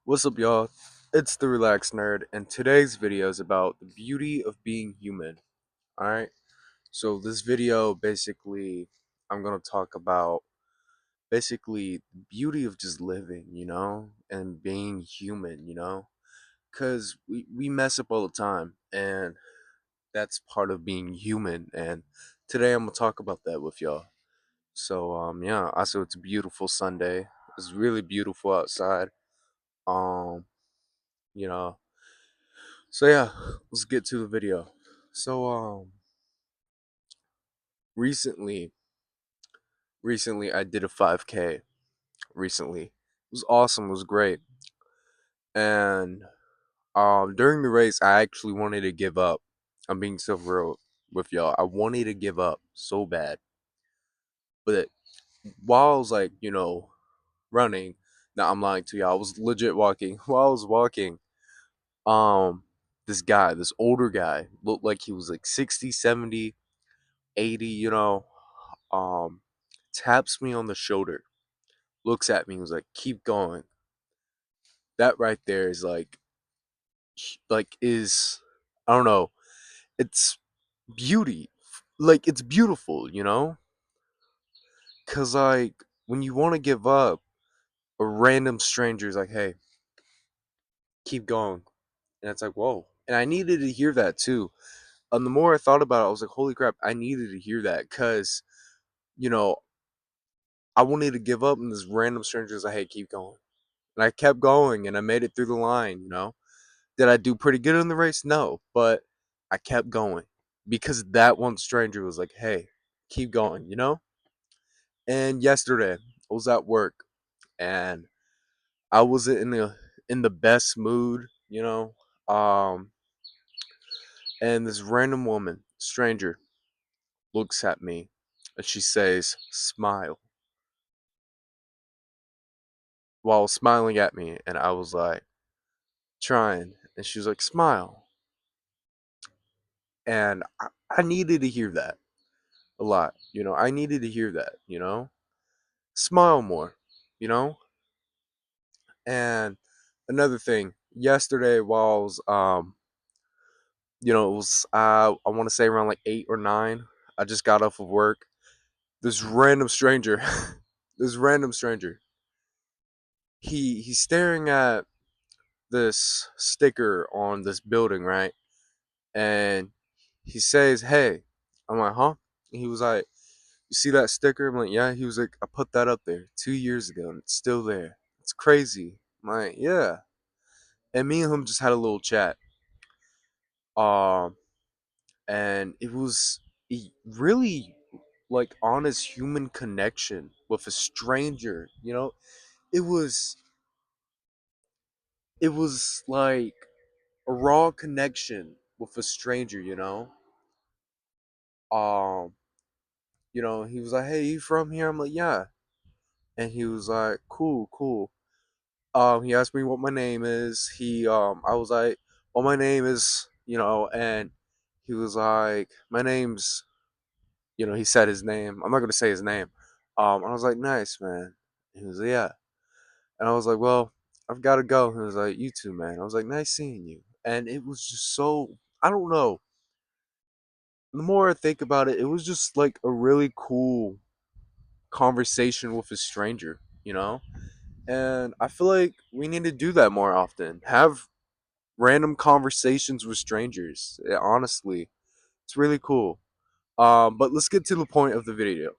What's up, y'all? It's the Relaxed Nerd, and today's video is about the beauty of being human. Alright? So, this video basically, I'm gonna talk about basically the beauty of just living, and being human. Because we mess up all the time, and that's part of being human, and today I'm gonna talk about that with y'all. So, yeah, also, it's a beautiful Sunday. It's really beautiful outside. Um, you know, So yeah, let's get to the video. So recently recently I did a 5K recently. It was awesome, it was great. And during the race I actually wanted to give up. I'm being so real with y'all. I wanted to give up so bad. But while I was running, now I'm lying to y'all. I was legit walking. While I was walking, um this guy, this older guy, looked like he was like 60, 70, 80, um, taps me on the shoulder, looks at me, was like, "Keep going." That right there is is I don't know. It's beauty. It's beautiful, cause when you want to give up, a random stranger's like, "Hey, keep going," and it's like, "Whoa!" And I needed to hear that too. The more I thought about it, I was like, "Holy crap!" I needed to hear that, cause you know I wanted to give up, and this random stranger's like, "Hey, keep going." And I kept going and I made it through the line. Did I do pretty good in the race? No, but I kept going because that one stranger was like, "Hey, keep going." And yesterday I was at work and I was in the best mood. Um and this random woman, stranger, looks at me and she says, "Smile," while smiling at me, and I was like trying, and she was like, "Smile." And I needed to hear that a lot. I needed to hear that. Smile more, you know? And another thing, yesterday while I was, it was, I want to say around like 8 or 9, I just got off of work. This random stranger, this random stranger, he's staring at this sticker on this building, right? And he says, "Hey." I'm like, "Huh?" And he was like, "You see that sticker?" I'm like, "Yeah." He was like, "I put that up there 2 years ago and it's still there. It's crazy." I'm like, "Yeah." And me and him just had a little chat. Um, and it was really like honest human connection with a stranger. It was it was like a raw connection with a stranger. Um, he was like, "Hey, you from here?" I'm like, "Yeah." And he was like, "Cool, cool." He asked me what my name is. I was like, "Well, my name is," and he was like, "My name's," he said his name. I'm not gonna say his name. And I was like, "Nice, man." He was like, "Yeah," and I was like, "Well, I've got to go." He was like, "You too, man." I was like, "Nice seeing you," and it was just so, I don't know. The more I think about it, it was just like a really cool conversation with a stranger. And I feel like we need to do that more often. Have random conversations with strangers. Honestly, it's really cool. But let's get to the point of the video.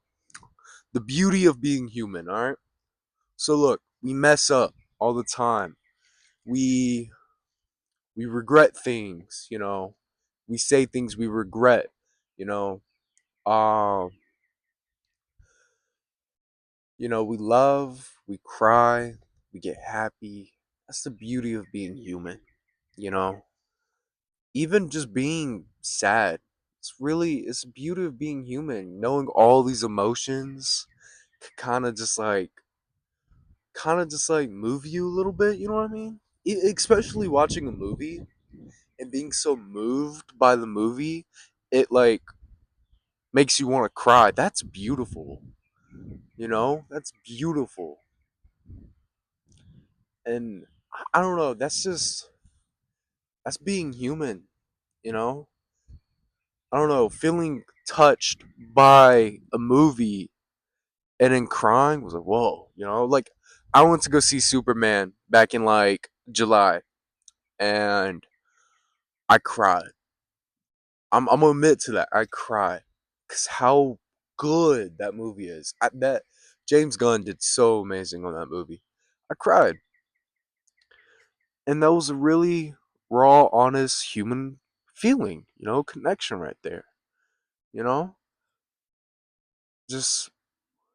The beauty of being human, all right? So look, we mess up all the time. We we regret things. We say things we regret, you know. Um, we love, we cry, we get happy. That's the beauty of being human, you know. Even just being sad, it's the beauty of being human, knowing all these emotions kind of just like move you a little bit, you know what I mean? Especially watching a movie and being so moved by the movie, it like makes you want to cry. That's beautiful. That's beautiful. And I don't know. That's being human. You know, I don't know. Feeling touched by a movie and then crying was like, whoa. You know, like I went to go see Superman back in like July, and I cried. I'm gonna admit to that. I cried because how good that movie is. I bet James Gunn did so amazing on that movie. I cried, and that was a really raw, honest human feeling. You know, connection right there. You know, just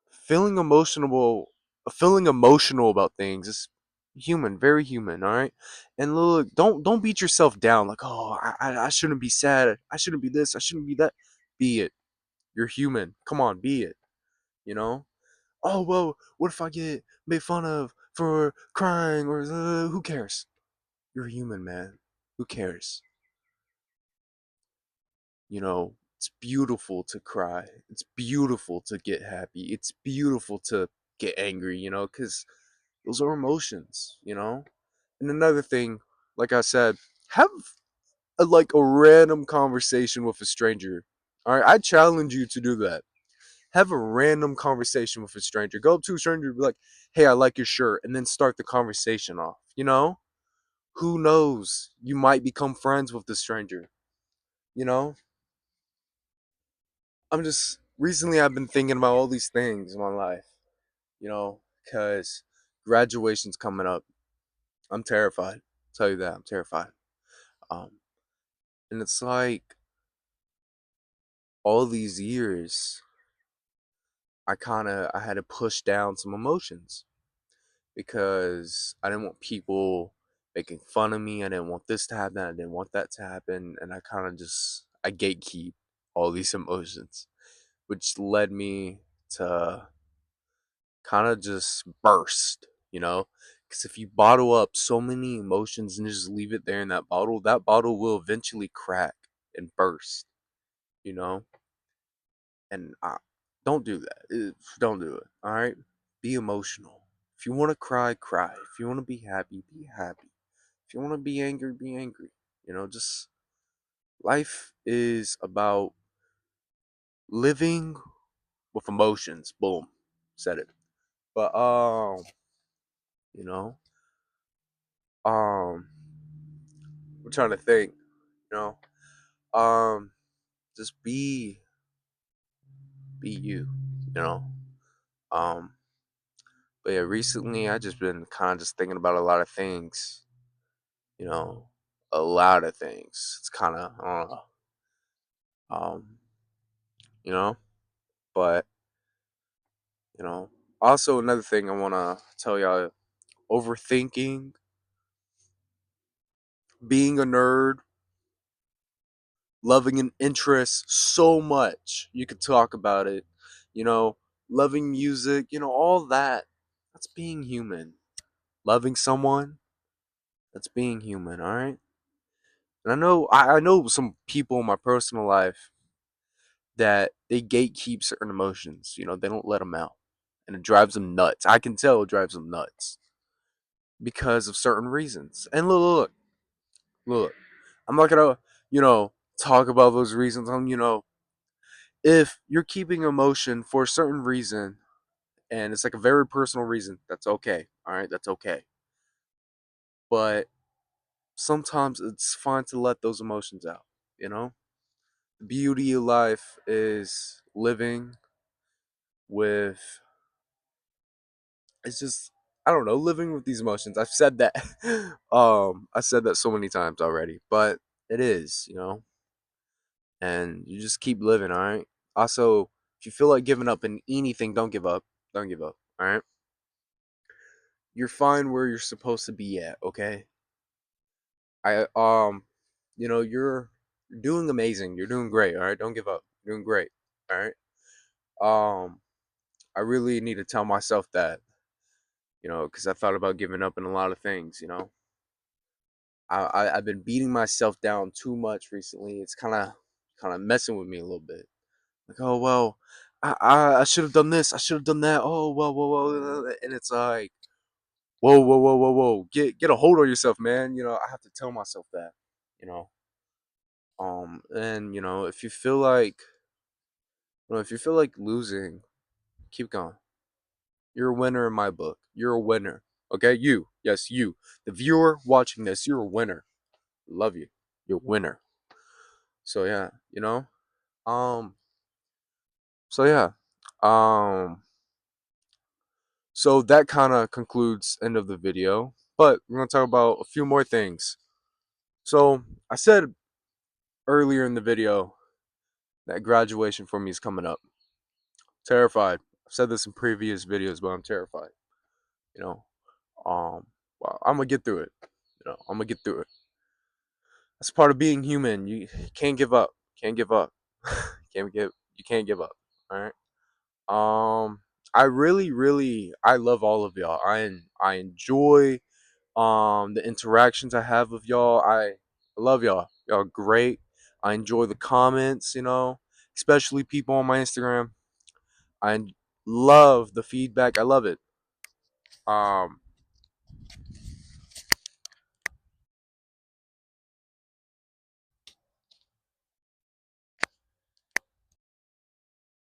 feeling emotional about things is human, very human. All right, and look, don't beat yourself down. Like, oh, I shouldn't be sad. I shouldn't be this. I shouldn't be that. Be it. You're human. Come on, be it. You know. Oh well, what if I get made fun of for crying or who cares? You're human, man. Who cares? You know, it's beautiful to cry. It's beautiful to get happy. It's beautiful to get angry, you know, cuz those are emotions, you know? And another thing, like I said, have like a random conversation with a stranger. All right, I challenge you to do that. Have a random conversation with a stranger. Go up to a stranger and be like, "Hey, I like your shirt," and then start the conversation off. You know, who knows? You might become friends with the stranger. You know, I'm just recently I've been thinking about all these things in my life. You know, because graduation's coming up. I'm terrified. I'll tell you that I'm terrified. Um, and it's like all these years, I had to push down some emotions because I didn't want people making fun of me. I didn't want this to happen. I didn't want that to happen. And I kind of just, I gatekeep all these emotions, which led me to kind of just burst, you know? Because if you bottle up so many emotions and just leave it there in that bottle will eventually crack and burst, you know? And don't do that. Don't do it, all right? Be emotional. If you want to cry, cry. If you want to be happy, be happy. If you want to be angry, be angry. You know, just life is about living with emotions. Boom, said it. But you know, um, I'm trying to think. You know, just be you. You know, um, but yeah, recently I just been kind of just thinking about a lot of things. You know, a lot of things. It's kind of I don't know. You know, but you know, also another thing I want to tell y'all: overthinking, being a nerd, loving an interest so much. You could talk about it, you know, loving music, you know, all that. That's being human. Loving someone, that's being human, all right? And I know some people in my personal life that they gatekeep certain emotions, you know, they don't let them out. And it drives them nuts. I can tell it drives them nuts because of certain reasons. And look. I'm not gonna, you know, talk about those reasons. You know, if you're keeping emotion for a certain reason and it's like a very personal reason, that's okay. All right, that's okay. But sometimes it's fine to let those emotions out, you know? The beauty of life is living with it's just I don't know, living with these emotions. I've said that I said that so many times already, but it is, you know? And you just keep living, all right? Also, if you feel like giving up in anything, don't give up. Don't give up, all right? You're fine where you're supposed to be at, okay? I you know, you're doing amazing. You're doing great, all right? Don't give up. You're doing great, all right? Um I really need to tell myself that, you know, cuz I thought about giving up in a lot of things, you know. I've been beating myself down too much recently. It's kind of messing with me a little bit. Like, oh well, I should have done this. I should have done that. Oh well, and it's like, whoa. Get a hold on yourself, man. I have to tell myself that. You know. And if you feel like losing, keep going. You're a winner in my book. You're a winner. Okay? You. Yes, you. The viewer watching this, you're a winner. Love you. You're a winner. So yeah, Um so yeah. Um so that kind of concludes end of the video. But we're gonna talk about a few more things. So I said earlier in the video that graduation for me is coming up. Terrified. I've said this in previous videos, but I'm terrified. You know. Well, I'm gonna get through it. I'm gonna get through it. That's part of being human. You can't give up. Can't give up. You can't give up. All right. I really I love all of y'all. I enjoy the interactions I have with y'all. I love y'all. Y'all great. I enjoy the comments, especially people on my Instagram. I love the feedback. I love it.